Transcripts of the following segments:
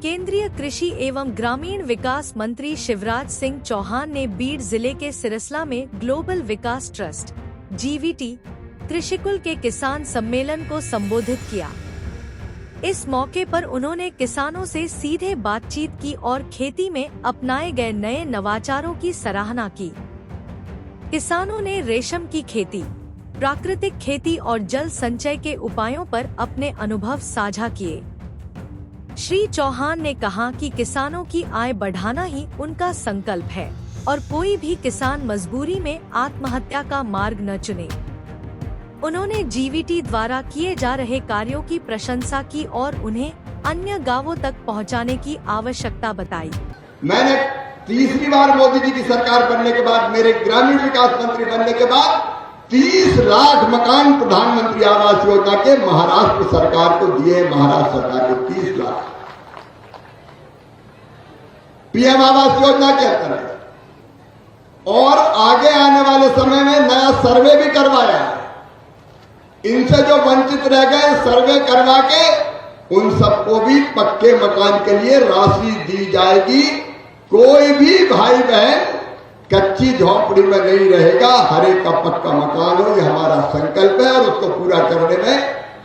केंद्रीय कृषि एवं ग्रामीण विकास मंत्री शिवराज सिंह चौहान ने बीड जिले के सिरसला में ग्लोबल विकास ट्रस्ट (GVT) कृषिकुल के किसान सम्मेलन को संबोधित किया। इस मौके पर उन्होंने किसानों से सीधे बातचीत की और खेती में अपनाए गए नए नवाचारों की सराहना की। किसानों ने रेशम की खेती, प्राकृतिक खेती और जल संचय के उपायों पर अपने अनुभव साझा किए। श्री चौहान ने कहा कि किसानों की आय बढ़ाना ही उनका संकल्प है और कोई भी किसान मजबूरी में आत्महत्या का मार्ग न चुने। उन्होंने GVT द्वारा किए जा रहे कार्यों की प्रशंसा की और उन्हें अन्य गांवों तक पहुंचाने की आवश्यकता बताई। मैंने तीसरी बार मोदी जी की सरकार बनने के बाद, मेरे ग्रामीण विकास मंत्री बनने के बाद 30 लाख मकान प्रधानमंत्री आवास योजना के महाराष्ट्र सरकार को दिए। महाराष्ट्र सरकार को 30 लाख PM आवास योजना के अंतर्गत, और आगे आने वाले समय में नया सर्वे भी करवाया है। इनसे जो वंचित रह गए, सर्वे करवा के उन सबको भी पक्के मकान के लिए राशि दी जाएगी। कोई भी भाई बहन कच्ची झोंपड़ी में नहीं रहेगा, हर एक का पक्का मकान हो, यह हमारा संकल्प है और उसको पूरा करने में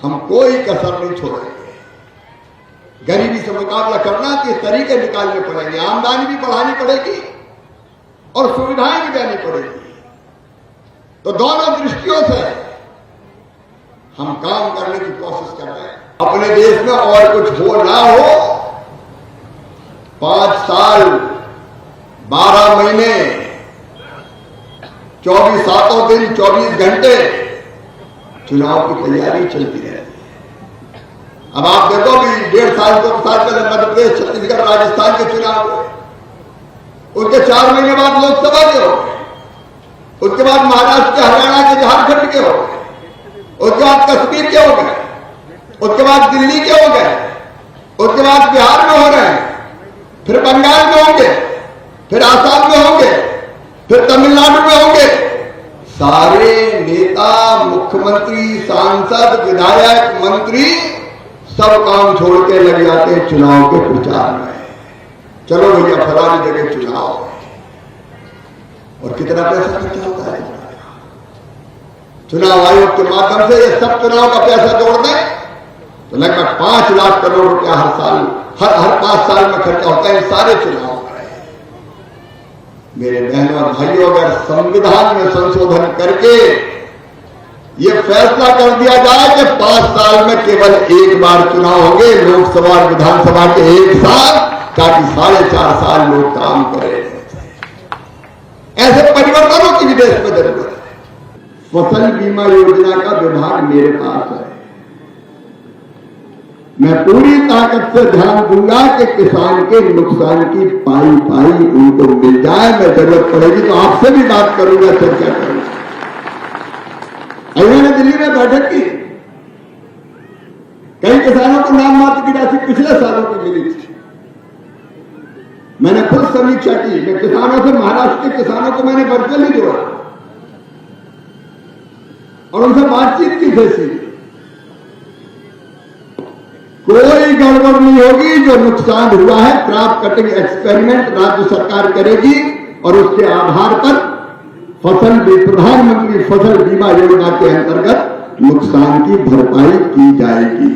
हम कोई कसर नहीं छोड़ेंगे। गरीबी से मुकाबला करना के तरीके निकालने पड़ेंगे, आमदनी भी बढ़ानी पड़ेगी और सुविधाएं भी देनी पड़ेगी। तो दोनों दृष्टियों से हम काम करने की कोशिश कर रहे हैं। अपने देश में और कुछ हो ना हो, 5 साल 12 महीने 24 सातों दिन 24 घंटे चुनाव की तैयारी चलती रहती है। अब आप देखो कि 1.5 साल 2 साल पहले मध्य प्रदेश, छत्तीसगढ़, राजस्थान के चुनाव हुए, उसके 4 महीने बाद लोकसभा के हो गए, उसके बाद महाराष्ट्र के, हरियाणा के, झारखंड के हो गए, उसके बाद कश्मीर के हो गए, उसके बाद दिल्ली के हो गए, उसके बाद बिहार में हो रहे हैं, फिर बंगाल में होंगे, फिर आसाम में होंगे, फिर तमिलनाडु में होंगे। सारे नेता, मुख्यमंत्री, सांसद, विधायक, मंत्री सब काम छोड़ के लग जाते हैं चुनाव के प्रचार में। चलो भैया फलानी जगह चुनाव है, और कितना पैसा खर्चा होता है चुनाव आयोग के माध्यम से। ये सब चुनाव का पैसा जोड़ दें तो लगभग 5 लाख करोड़ रुपया हर साल, हर 5 साल में खर्चा होता है इन सारे चुनाव में। मेरे बहनों और भाइयों, अगर संविधान में संशोधन करके ये फैसला कर दिया जाए कि 5 साल में केवल 1 बार चुनाव होंगे, लोकसभा और विधानसभा के 1 साल, ताकि 4.5 साल लोग काम करें। ऐसे परिवर्तनों की भी देश में जरूरत है। फसल बीमा योजना का विभाग मेरे पास है। मैं पूरी ताकत से ध्यान दूंगा कि किसान के नुकसान की पाई उनको मिल जाए। मैं जरूरत पड़ेगी तो आपसे भी बात करूंगा, चर्चा करूंगा। मैंने दिल्ली में बैठक की, कई किसानों को नाम मात्र की राशि पिछले सालों की मिली थी। मैंने खुद समीक्षा की। मैं किसानों से, महाराष्ट्र के किसानों को मैंने वर्चुअली जोड़ा और उनसे बातचीत की जैसी। कोई गड़बड़ नहीं होगी। जो नुकसान हुआ है, क्रॉप कटिंग एक्सपेरिमेंट राज्य सरकार करेगी और उसके आधार पर प्रधानमंत्री फसल बीमा योजना के अंतर्गत नुकसान की भरपाई की जाएगी।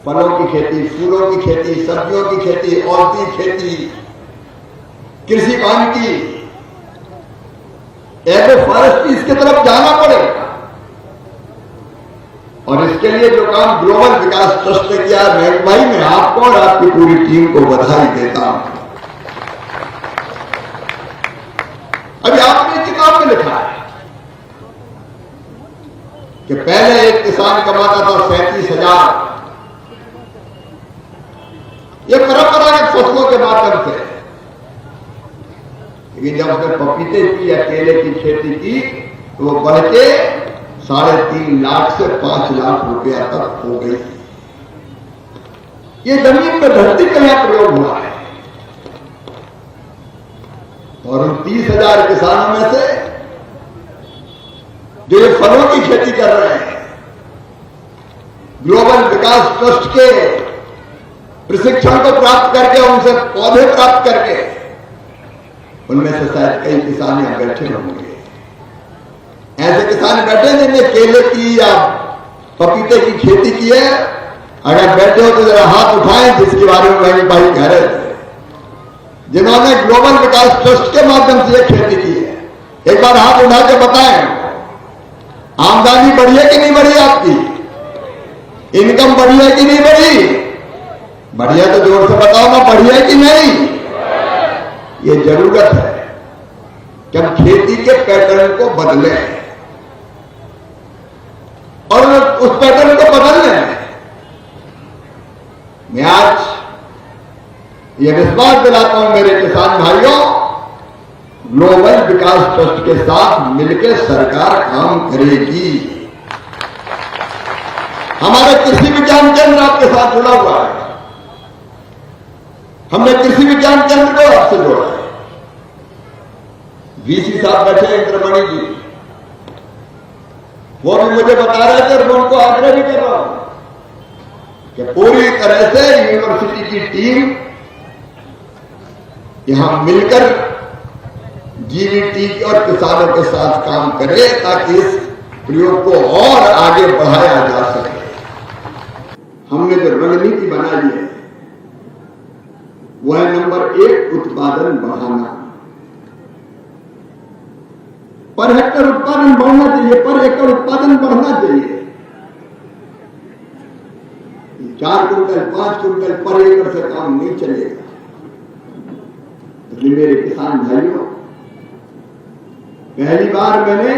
फलों की खेती, फूलों की खेती, सब्जियों की खेती, औषधि खेती, कृषि वानिकी, एग्रो फॉरेस्ट्री, इसकी तरफ जाना पड़ेगा। और इसके लिए जो काम ग्लोबल विकास ट्रस्ट ने किया, भाई मैं आपको और आपकी पूरी टीम को बधाई देता हूं। अभी आपने किताब में लिखा है कि पहले एक किसान कमाता था 37,000, ये परंपरागत फसलों के माध्यम से। लेकिन जब उसने पपीते की या केले की खेती की तो वो बढ़ के 3.5 लाख से 5 लाख रुपया तक हो गई। ये जमीन में धरती का यह प्रयोग हुआ है। और उन 30,000 किसानों में से जो ये फलों की खेती कर रहे हैं, ग्लोबल विकास ट्रस्ट के प्रशिक्षण को प्राप्त करके, उनसे पौधे प्राप्त करके, उनमें से शायद कई किसान यहां बैठे होंगे। ऐसे किसान बैठे जिन्होंने केले की या पपीते की खेती की है। अगर बैठे हो तो जरा हाथ उठाएं, जिसके बारे में मेरे भाई कह रहे थे, जिन्होंने ग्लोबल विकास ट्रस्ट के माध्यम से यह खेती की है। एक बार हाथ उठा के बताएं, आमदनी बढ़ी है कि नहीं बढ़ी? आपकी इनकम बढ़ी है कि नहीं बढ़ी? बढ़िया तो जोर से बताओ ना, बढ़ी है कि नहीं? ये जरूरत है कि हम खेती के पैटर्न को बदलें और उस पैटर्न को बदलने में मैं आज ये विश्वास दिलाता हूं मेरे किसान भाइयों, ग्लोबल विकास ट्रस्ट के साथ मिलकर सरकार काम करेगी। हमारा कृषि विज्ञान केंद्र आपके साथ जुड़ा हुआ है। हमने कृषि विज्ञान केंद्र को आपसे जोड़ा है। वीसी साहब बैठे हैं, इंद्रमणि जी, वो भी मुझे बता रहे थे और मैं उनको आग्रह भी कर रहा हूं कि पूरी तरह से यूनिवर्सिटी की टीम यहां मिलकर जीवीटी और किसानों के साथ काम करे ताकि इस प्रयोग को और आगे बढ़ाया जा सके। हमने जो रणनीति बनाई है वह है नंबर 1, उत्पादन बढ़ाना। पर हेक्टर उत्पादन बढ़ना चाहिए, पर एकड़ उत्पादन बढ़ना चाहिए। 4 क्विंटल 5 क्विंटल पर एकड़ से काम नहीं चलेगा। इसलिए मेरे किसान भाइयों, पहली बार मैंने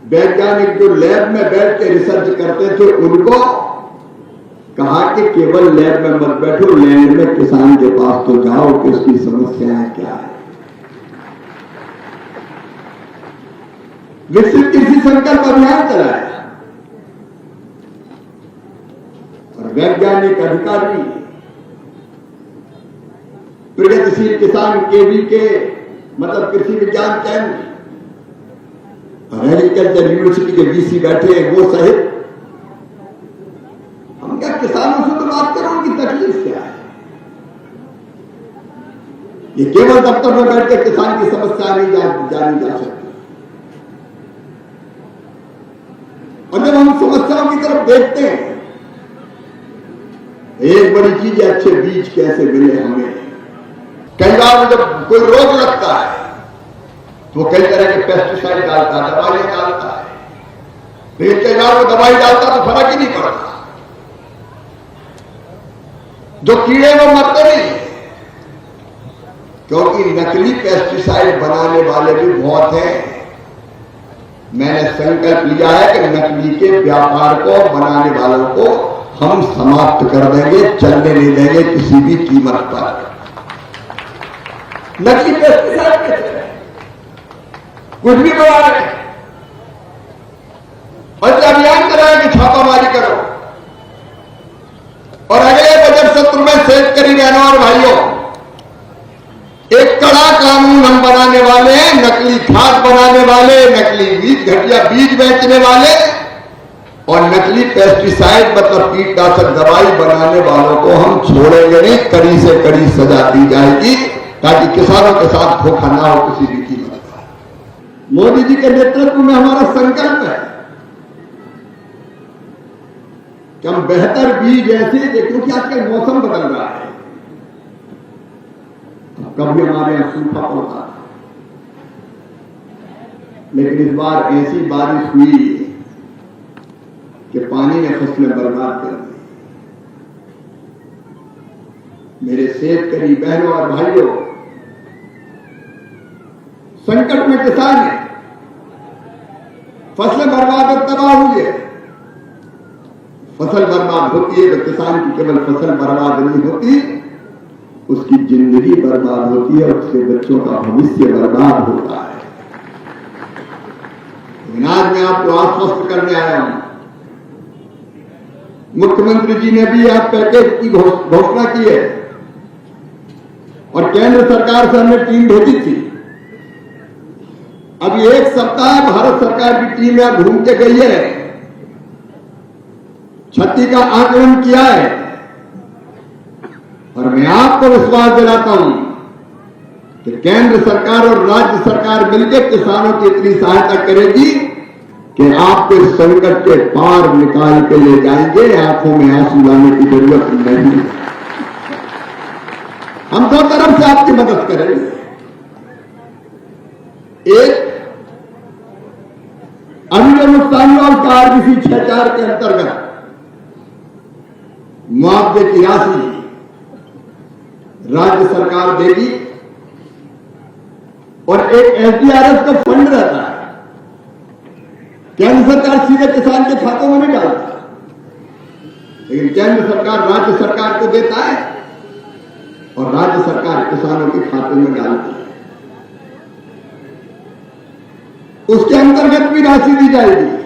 वैज्ञानिक जो लैब में बैठ के रिसर्च करते थे उनको कहा कि केवल लैब में मत बैठो, लैंड में किसान के पास तो जाओ कि उसकी समस्याएं क्या है। विकसित कृषि संकल्प अभियान चलाया और वैज्ञानिक अधिकारी, प्रगतिशील किसान केवीके मतलब कृषि विज्ञान केंद्र और एग्रीकल्चर यूनिवर्सिटी के वीसी बैठे हैं, वो सहित हम क्या किसानों से तो बात करो, उनकी तकलीफ क्या है। ये केवल दफ्तर में बैठ के किसान की समस्या नहीं जानी जा सकती। और जब हम समस्याओं की तरफ देखते हैं, एक बड़ी चीज है अच्छे बीज कैसे मिले हमें। कई बार जब कोई रोग लगता है तो कई तरह के पेस्टिसाइड डालता है, दवाइयां डालता है, लेकिन कई बार वो दवाई डालता तो फर्क ही नहीं पड़ता। जो कीड़े वो मरते नहीं, क्योंकि नकली पेस्टिसाइड बनाने वाले भी बहुत हैं। मैंने संकल्प लिया है कि नकली के व्यापार को बनाने वालों को हम समाप्त कर देंगे, चलने नहीं देंगे किसी भी कीमत पर। नकली पेस्टिसाइड कुछ भी बना रहे हैं और अभियान कराया कि छापामारी करो। और अगले बजट सत्र में शेतकरी बहनों और भाइयों, एक कड़ा कानून हम बनाने वाले हैं। नकली खाद बनाने वाले, नकली बीज, घटिया बीज बेचने वाले और नकली पेस्टिसाइड मतलब कीटनाशक दवाई बनाने वालों को हम छोड़ेंगे नहीं। कड़ी से कड़ी सजा दी जाएगी ताकि किसानों के साथ धोखा ना हो किसी भी कीमत पर। मोदी जी के नेतृत्व में हमारा संकल्प है कि हम बेहतर बीज ऐसे, क्योंकि आजकल मौसम बदल रहा है। कभी हमारे यहां सूखा पड़ता था, लेकिन इस बार ऐसी बारिश हुई कि पानी ने फसलें बर्बाद कर दी। मेरे शेतकरी बहनों और भाइयों, संकट में किसान है, फसलें बर्बाद और तबाह हुई है। फसल बर्बाद होती है तो किसान की केवल फसल बर्बाद नहीं होती, उसकी जिंदगी बर्बाद होती है, उसके बच्चों का भविष्य बर्बाद होता है। लेकिन आज मैं आपको आश्वस्त करने आया हूं, मुख्यमंत्री जी ने भी आप पैकेज की घोषणा की है और केंद्र सरकार से हमने टीम भेजी थी। अभी 1 सप्ताह भारत सरकार की टीम यहां घूम के गई है, क्षति का आकलन किया है, मैं आपको विश्वास दिलाता हूं कि केंद्र सरकार और राज्य सरकार मिलकर किसानों की इतनी सहायता करेगी कि आपको इस संकट के पार निकाल के ले जाएंगे। आंखों में आंसू लाने की जरूरत नहीं है। हम दो तरफ से आपकी मदद करेंगे। एक, अभी जो नुकसान हुआ उसका आरबीसी 6-4 के अंतर्गत मुआवजे की राशि राज्य सरकार देगी और एक एसडीआरएफ का फंड रहता है। केंद्र सरकार सीधे किसान के खातों में नहीं डालता, लेकिन केंद्र सरकार राज्य सरकार को देता है और राज्य सरकार किसानों के खाते में डालती है। उसके अंतर्गत भी राशि दी जाएगी।